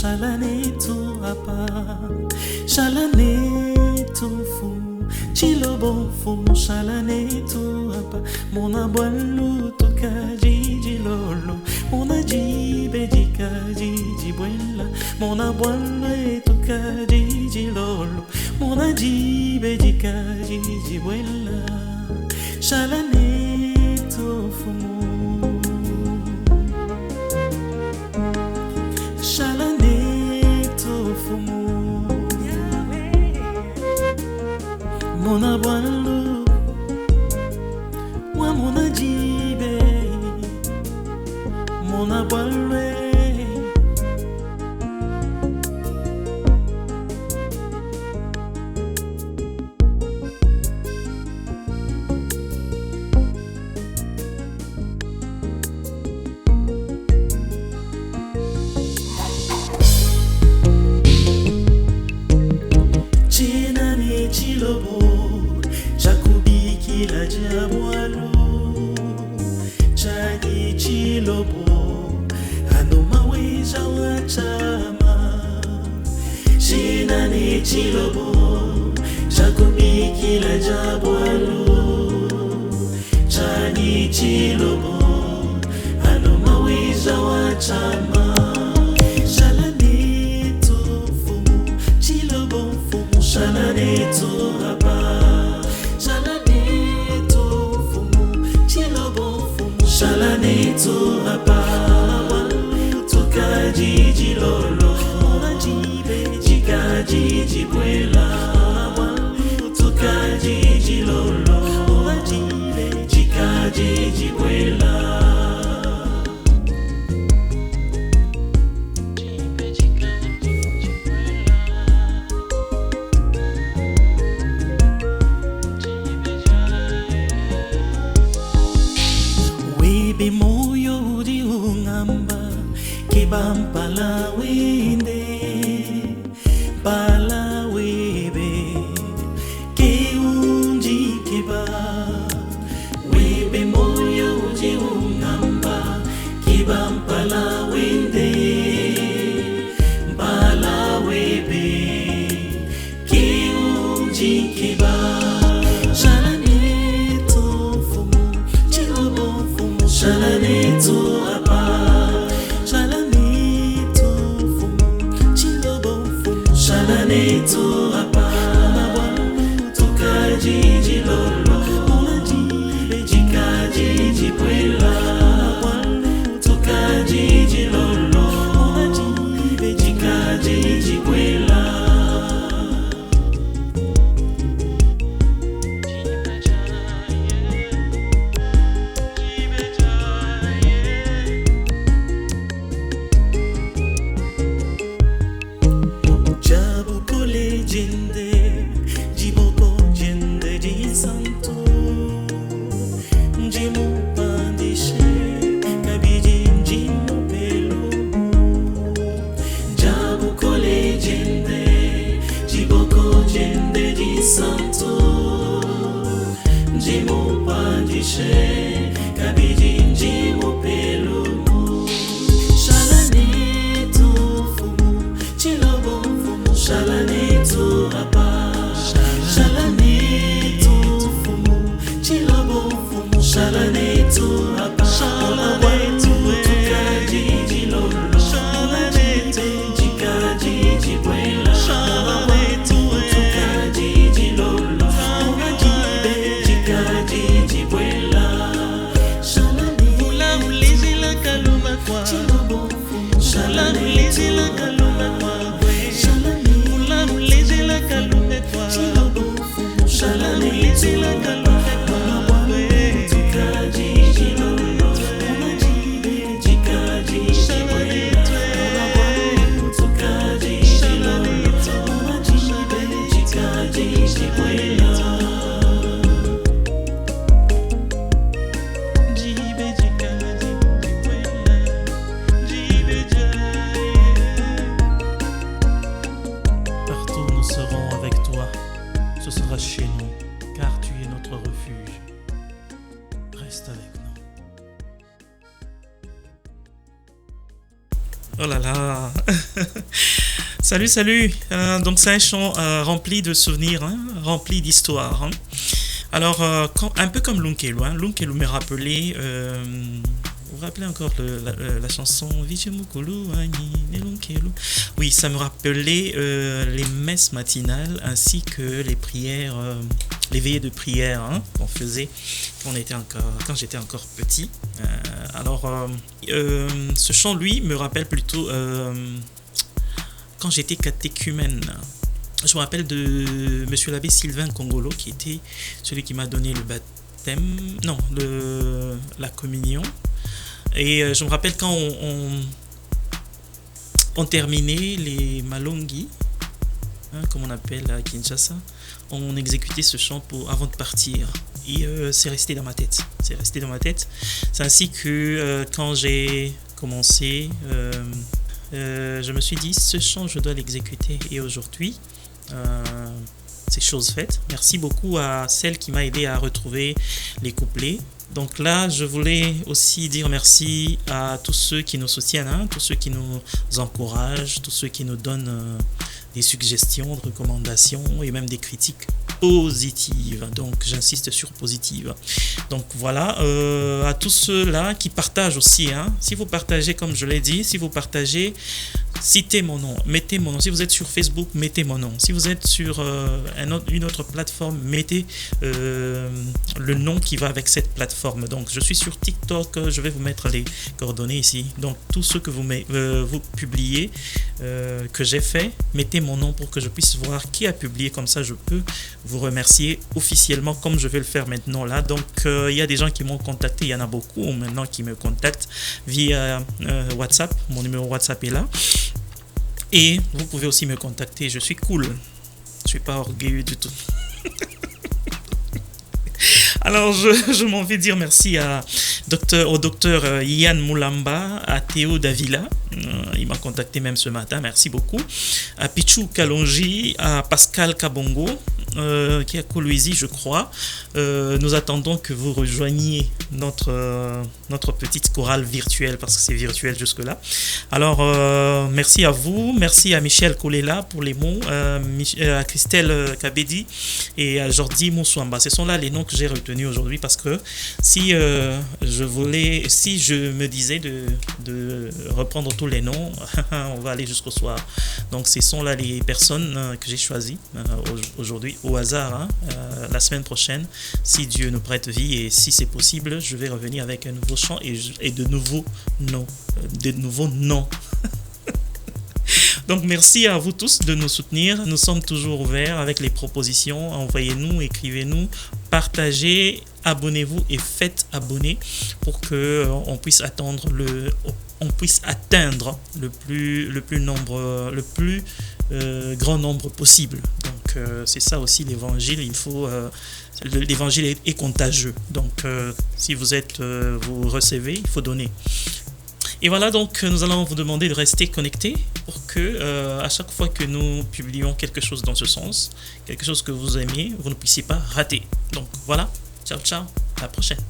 Shalanetu apa, shalanetu fumu, chilobo fumu, shalanetu apa. Mona boilu toka jiji lolo, mona jibe jika jiji buela. Mona boilu toka jiji lolo, mona jibe jika jiji buela. Shalanetu fumu. Mona boilu, wa mona jibe, mona boilu. China ni chilobo. La jabualu chagi chilobo anoma weza wachama shina ni chilobo chakubiki la jabualu chagi chilobo anoma weza wachama shalanetu fumu chilobo fumu shalanetu hapa shalanetu apa toka jiji lolo mona jibe jika jiji buela toka jiji lolo mona jibe jika jiji buela. Webe moyo di ungamba kibam pala wende pala webe ke unji kiba. Webe moyo di ungamba kibam pala wende pala webe ke unji kiba. Shalanetu apa, shalanetu fumu, chilobo fumu, shalanetu apa. Toka jiji lolo, mona jibe jika jiji buela. Toka jiji lolo, mona jibe jika jiji buela. Jinde, jiboko jinde di santo, jimu pandishe, kabiji jimu pelu. Jabu kole jinde, jiboko jinde di santo, jimu pandishe, kabiji jimu pelu. Shalanetu fumu, chilobo fumu, shalanetu apa, shalanetu fumu, chilobo fumu, shalanetu apa, shalanetu toka jiji lolo, shalanetu jika jiji buela, shalanetu toka jiji lolo, mona jibe jika jiji buela, shalanetu ula ulizi la kaluma kwa, chilobo fumu, shalanetu la kaluma kwa. Shalanetu la kalunga kwa toka jiji lolo mona jibe Oh là là. Salut, salut. Donc c'est un chant rempli de souvenirs, hein, rempli d'histoires, hein. Alors, un peu comme Lunkelu, hein. Lunkelu me rappelait. Vous vous rappelez encore la chanson Vijemukulu, Ani, Lunkelu. Oui, ça me rappelait les messes matinales ainsi que les prières, les veillées de prière, hein, qu'on faisait quand j'étais encore petit. Ce chant, lui, me rappelle plutôt quand j'étais catéchumène. Je me rappelle de Monsieur l'abbé Sylvain Congolo, qui était celui qui m'a donné le baptême, non, la communion. Et je me rappelle quand on terminait les malongi, hein, comme on appelle à Kinshasa, on exécutait ce chant avant de partir. Et c'est resté dans ma tête. C'est resté dans ma tête. C'est ainsi que quand j'ai commencé, je me suis dit, ce chant, je dois l'exécuter. Et aujourd'hui, c'est chose faite. Merci beaucoup à celle qui m'a aidé à retrouver les couplets. Donc là, je voulais aussi dire merci à tous ceux qui nous soutiennent, hein, tous ceux qui nous encouragent, tous ceux qui nous donnent des suggestions, des recommandations et même des critiques positives. Donc j'insiste sur positive. Donc voilà, à tous ceux-là qui partagent aussi, hein, si vous partagez comme je l'ai dit, si vous partagez, citez mon nom, mettez mon nom. Si vous êtes sur Facebook, mettez mon nom. Si vous êtes sur une autre plateforme, mettez le nom qui va avec cette plateforme. Donc je suis sur TikTok, je vais vous mettre les coordonnées ici. Donc tout ce que vous publiez, que j'ai fait, mettez mon nom pour que je puisse voir qui a publié. Comme ça, je peux vous remercier officiellement comme je vais le faire maintenant là. Donc il y a des gens qui m'ont contacté, il y en a beaucoup maintenant qui me contactent via WhatsApp. Mon numéro WhatsApp est là. Et vous pouvez aussi me contacter, je suis cool. Je suis pas orgueilleux du tout. Alors, je m'en vais dire merci au docteur Yann Moulamba, à Théo Davila. Il m'a contacté même ce matin, merci beaucoup. À Pichou Kalonji, à Pascal Kabongo, qui est à Kolwezi, je crois. Nous attendons que vous rejoigniez notre petite chorale virtuelle, parce que c'est virtuel jusque-là. Alors, merci à vous, merci à Michel Kolela pour les mots, à Christelle Kabedi et à Jordi Moussouamba. Ce sont là les noms que j'ai retenus aujourd'hui, parce que si je me disais de reprendre tous les noms, on va aller jusqu'au soir. Donc, ce sont là les personnes que j'ai choisies aujourd'hui au hasard, hein. La semaine prochaine, si Dieu nous prête vie et si c'est possible, je vais revenir avec un nouveau chant et de nouveaux noms. Donc merci à vous tous de nous soutenir. Nous sommes toujours ouverts avec les propositions. Envoyez-nous, écrivez-nous, partagez, abonnez-vous et faites abonner pour que on puisse atteindre le plus grand nombre possible. Donc c'est ça aussi l'évangile. L'évangile est contagieux. Donc si vous recevez, il faut donner. Et voilà, donc nous allons vous demander de rester connectés pour que à chaque fois que nous publions quelque chose dans ce sens, quelque chose que vous aimez, vous ne puissiez pas rater. Donc voilà, ciao ciao, à la prochaine.